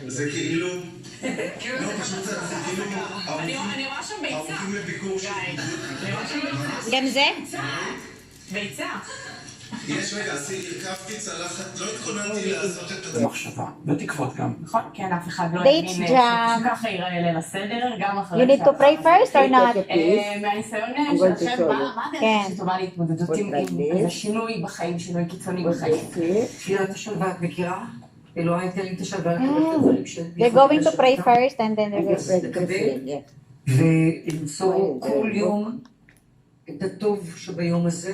זה כאילו... לא, פשוט זה כאילו... אני רואה שם ביצה. ערוכים לביקור של... גם זה? ביצה. יש רגע, הרכבתי צלחת, לא התכוננתי לעשות את זה. מחשבה, ותקוות גם. נכון, כן, אף אחד לא Dates יבין jam. שככה ייראה ליל הסדר, גם אחרי... You need to pray first or not? מהניסיון שלכם, מה הדרך שטובה להתמודדות עם איזה שינוי בחיים, שינוי קיצוני בחיים? תפילת השלווה, את מכירה? אלוהי תן לי את השלווה, דברים של... They're going to pray first and then they're going to לקבל ולמצוא כל יום את הטוב שביום הזה,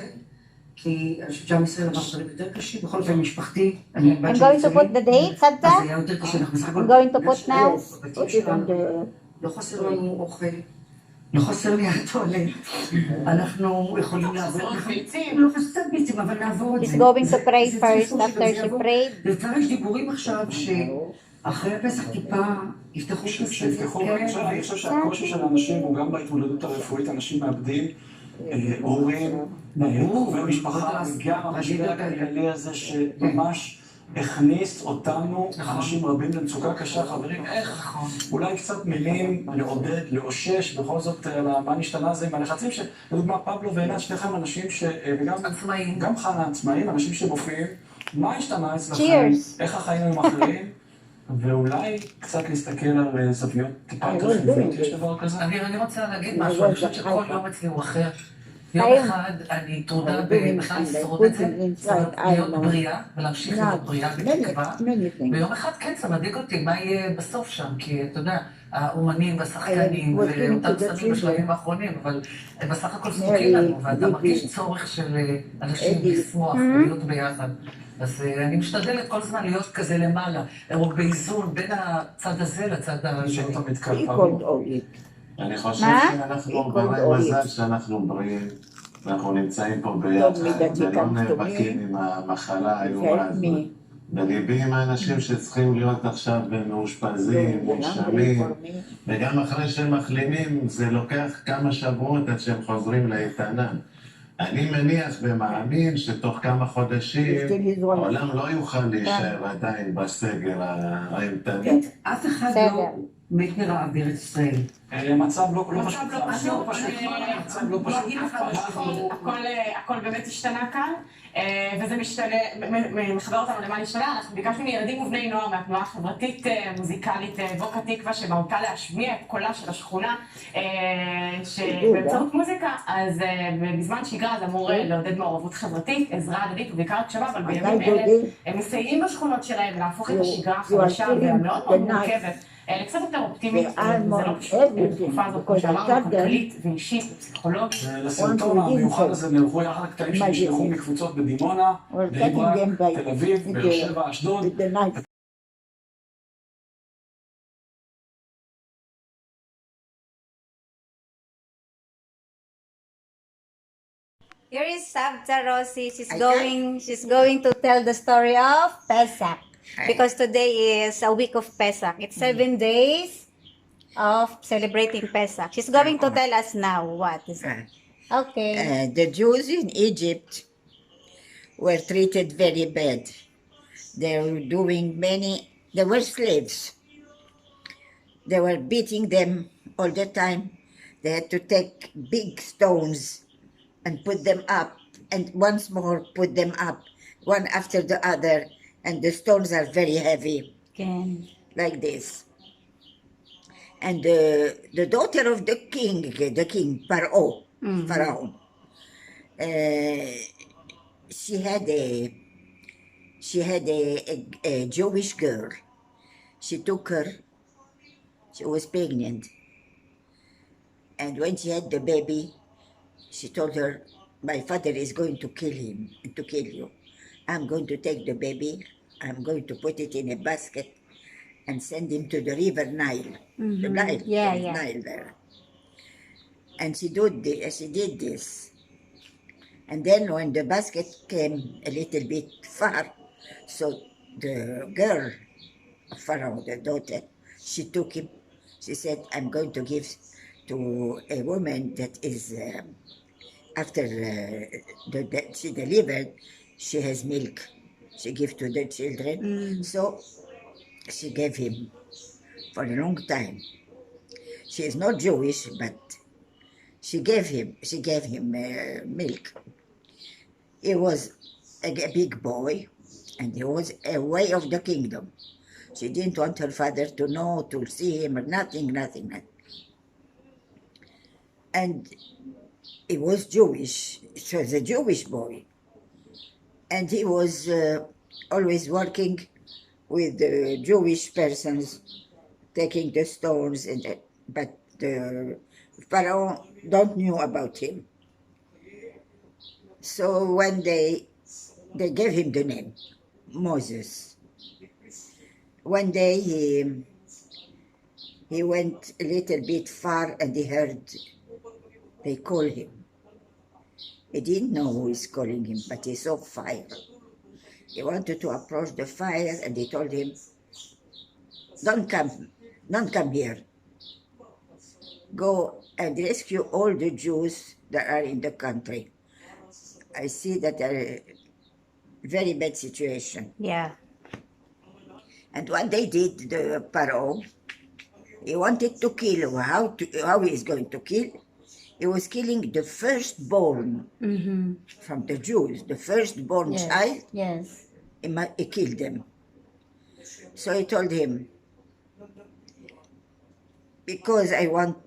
כי אני חושבת שעם ישראל עבר דברים יותר קשים, בכל אופן משפחתי. I'm going to put the dates at אז that. היה יותר קשה, אנחנו בסך I'm going to put now. לא חסר לנו אוכל, לא חסר לי הטואלט, אנחנו יכולים לעבוד. לא חסר ביצים, אבל נעבוד. He's going to pray first after she prayed. וכבר יש דיבורים עכשיו שאחרי הפסח טיפה יפתחו שיפתחו, אני חושב שהקושי של האנשים הוא גם בהתמודדות הרפואית, אנשים מאבדים הורים, ומשפחה, וגם המשבר הכלכלי הזה שממש הכניס אותנו, אנשים רבים למצוקה קשה. חברים, איך אולי קצת מילים לעודד, לאושש, בכל זאת מה נשתנה זה עם הלחצים לדוגמה פבלו ועינת, שניכם אנשים גם חנה עצמאים, אנשים שמופיעים, מה השתנה אצלכם, איך החיים הם אחרים, ואולי קצת להסתכל על זוויות טיפה יותר חיוביות, יש דבר כזה? אני רוצה להגיד משהו, אני חושבת שכל יום אצלי הוא אחר. יום אחד אני טרודה בכלל לשרוד את זה, להיות בריאה ולהמשיך להיות בריאה בתקווה, ויום אחד כן, זה מדאיג אותי, מה יהיה בסוף שם, כי אתה יודע, האומנים והשחקנים ואותם סמים בשלבים האחרונים, אבל בסך הכל זקוקים לנו, ואתה מרגיש צורך של אנשים לשמוח ולהיות ביחד. אז אני משתדלת כל הזמן להיות כזה למעלה, או באיזון בין הצד הזה לצד השני. אני חושב שאנחנו ברי מזל שאנחנו בריאים, ואנחנו נמצאים פה ביחד, ולא נאבקים עם המחלה האיומה הזאת. בליבי עם האנשים שצריכים להיות עכשיו מאושפזים, מונשמים, וגם אחרי שהם מחלימים, זה לוקח כמה שבועות עד שהם חוזרים לאיתנם. אני מניח ומאמין שתוך כמה חודשים העולם לא יוכל להישאר עדיין בסגר האימתני. אף אחד לא מת מרעב בארץ ישראל. מצב לא פשוט. מצב לא פשוט. הכל באמת השתנה כאן, וזה מחבר אותנו למה להשתנה. אנחנו ביקשנו מילדים ובני נוער מהתנועה החברתית מוזיקלית בוקה תקווה, שבאותה להשמיע את קולה של השכונה שבאמצעות מוזיקה. אז בזמן שגרה זה אמור לעודד מעורבות חברתית, עזרה הדדית ובעיקר הקשבה, אבל בימים אלה הם מסייעים בשכונות שלהם להפוך את השגרה החדשה והמאוד מאוד מורכבת לקצת יותר אופטימית. זה לא פשוט, בתקופה הזאת כמו שאמרנו, כלכלית ואישית ופסיכולוגית. לסרטון המיוחד הזה נערכו יחד הקטעים שנשלחו מקבוצות בדימונה, בני ברק, תל אביב, באר שבע, אשדוד. Here is Savta Rossi. She's going to tell the story of Pesach. Because today is a week of Pesach. It's 7 days of celebrating Pesach. She's going to tell us now what is it. Okay. The Jews in Egypt were treated very bad. They were slaves. They were beating them all the time. They had to take big stones and put them up, and once more put them up, one after the other, and the stones are very heavy, like this. And the daughter of the king Pharaoh, she had a Jewish girl. She took her. She was pregnant, and when she had the baby, she told her, "My father is going to kill him and to kill you. I'm going to take the baby. I'm going to put it in a basket and send him to the river Nile, the Nile, Nile there." And she did this. And then when the basket came a little bit far, so the girl of Pharaoh, the daughter, she took him. She said, "I'm going to give to a woman that is, after she delivered, she has milk. She gives to the children." So she gave him for a long time. She is not Jewish, but she gave him milk. He was a big boy, and he was a way of the kingdom. She didn't want her father to know, to see him, or nothing. And he was Jewish. It was a Jewish boy. And he was always working with the Jewish persons, taking the stones, but the Pharaoh don't knew about him. So one day, they gave him the name, Moses. One day he went a little bit far and he heard they call him. He didn't know who is calling him, but he saw fire. He wanted to approach the fire and he told him, don't come here. Go and rescue all the Jews that are in the country. I see that they're a very bad situation. Yeah. And what they did, the Pharaoh, he wanted to kill. How he is going to kill? He was killing the firstborn from the Jews, the firstborn child. Yes. He killed them. So he told him, because I want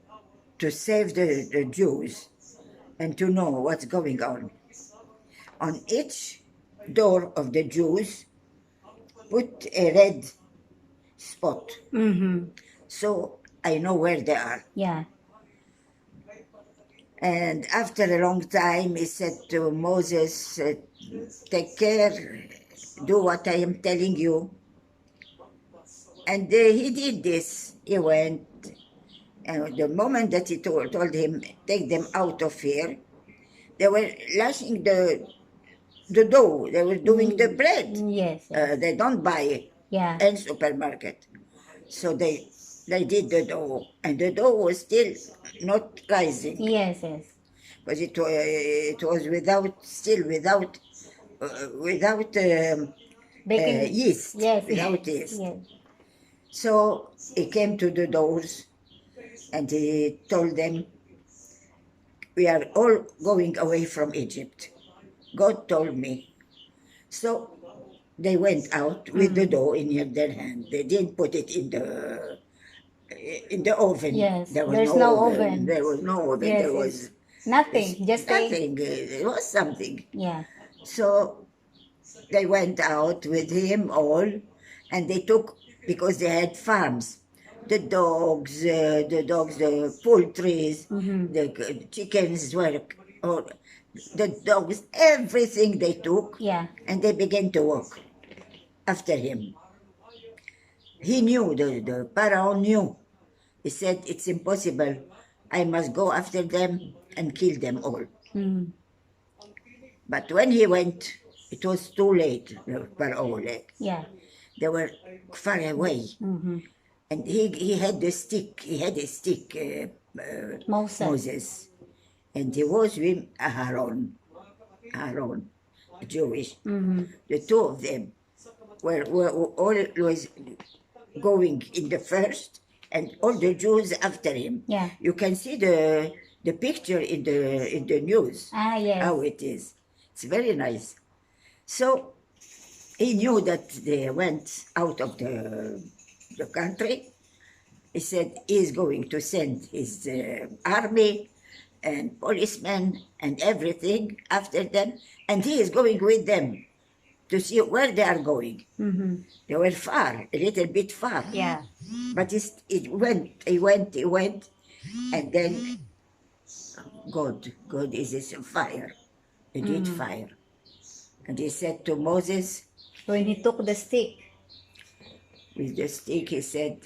to save the Jews and to know what's going on each door of the Jews, put a red spot. So I know where they are. Yeah. And after a long time, he said to Moses, take care, do what I am telling you. And he did this. He went, and the moment that he told him, take them out of here, they were lashing the dough. They were doing the bread. Yes. They don't buy it in supermarket. So they did the dough, and the dough was still not rising. Yes. Because it was without Baking yeast. Yes. Without yeast. Yes. So he came to the doors and he told them, we are all going away from Egypt. God told me. So they went out with the dough in their hand. They didn't put it in the oven. Yes. There was There's no oven. There was no oven. Yes, There was nothing. Just nothing. It was something. Yeah. So they went out with him all, and they took, because they had farms, the dogs, the poultries, the chickens were, or the dogs, everything they took, and they began to walk after him. He knew, the Pharaoh knew. He said, it's impossible. I must go after them and kill them all. But when he went, it was too late, the Pharaoh left. Yeah. They were far away. And he had a stick, Moses. And he was with Aaron, Jewish. The two of them were always going in the first, and all the Jews after him. Yeah. You can see the picture in the news. Yes. How it is. It's very nice. So he knew that they went out of the country. He said he's going to send his army and policemen and everything after them, and he is going with them to see where they are going. They were far, a little bit far. Yeah. But he went, and then God is a fire. He did fire. And he said to Moses, When he took the stick. With the stick, he said,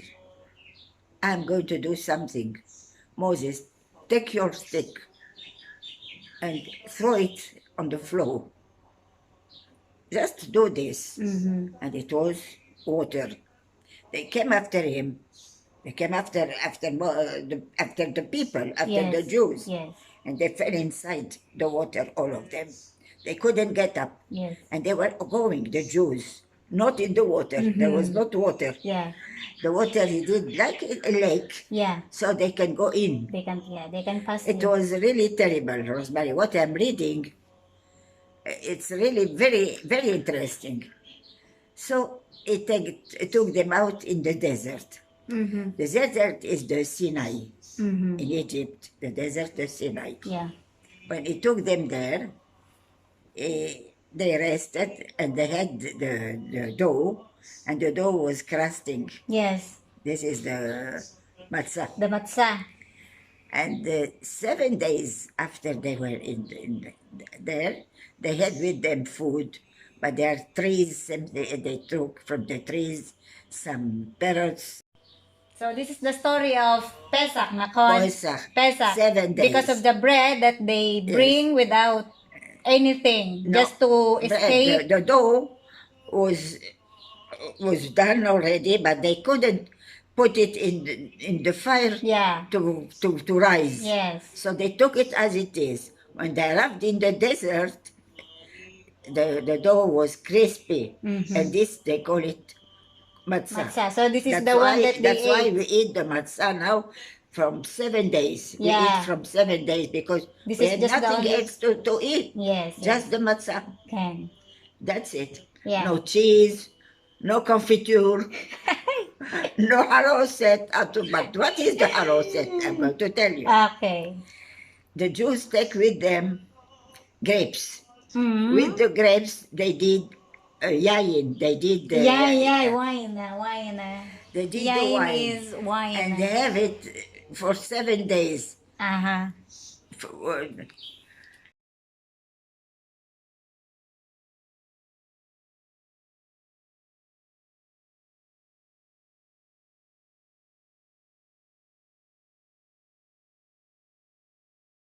I'm going to do something. Moses, take your stick and throw it on the floor. Just do this. And it was water. They came after him. They came after the people, after the Jews. Yes. And they fell inside the water, all of them. They couldn't get up. Yes. And they were going, the Jews, not in the water. There was not water. Yeah. The water he did like a lake, Yeah. so they can go in. They can pass It in. was really terrible, Rosemary. What I'm reading, it's really very, very interesting. So it took them out in the desert. Mm-hmm. The desert is the Sinai Mm-hmm. in Egypt. The desert, the Sinai. Yeah. When it took them there, they rested and they had the dough, and the dough was crusting. Yes. This is the matzah. The matzah. And 7 days after they were there, they had with them food, but there are trees, and they took from the trees some parrots. So this is the story of Pesach, Nakon. Pesach. 7 days. Because of the bread that they bring without anything, No, just to escape. The dough was done already, but they couldn't put it in the fire to rise. Yes. So they took it as it is. When they arrived in the desert, the dough was crispy, and this they call it matzah. So this is the one that they That's why we eat the matzah now from 7 days. We eat from 7 days because this we is had just nothing else to eat. Yes. Just the matzah. Okay. That's it. Yeah. No cheese, no confiture, no haroset. But what is the haroset? I'm going to tell you. Okay. The Jews take with them grapes. Mm-hmm. With the grapes, they did yayin. They did the wine. They did Yayin the wine. is wine. And they have it for 7 days. Uh-huh.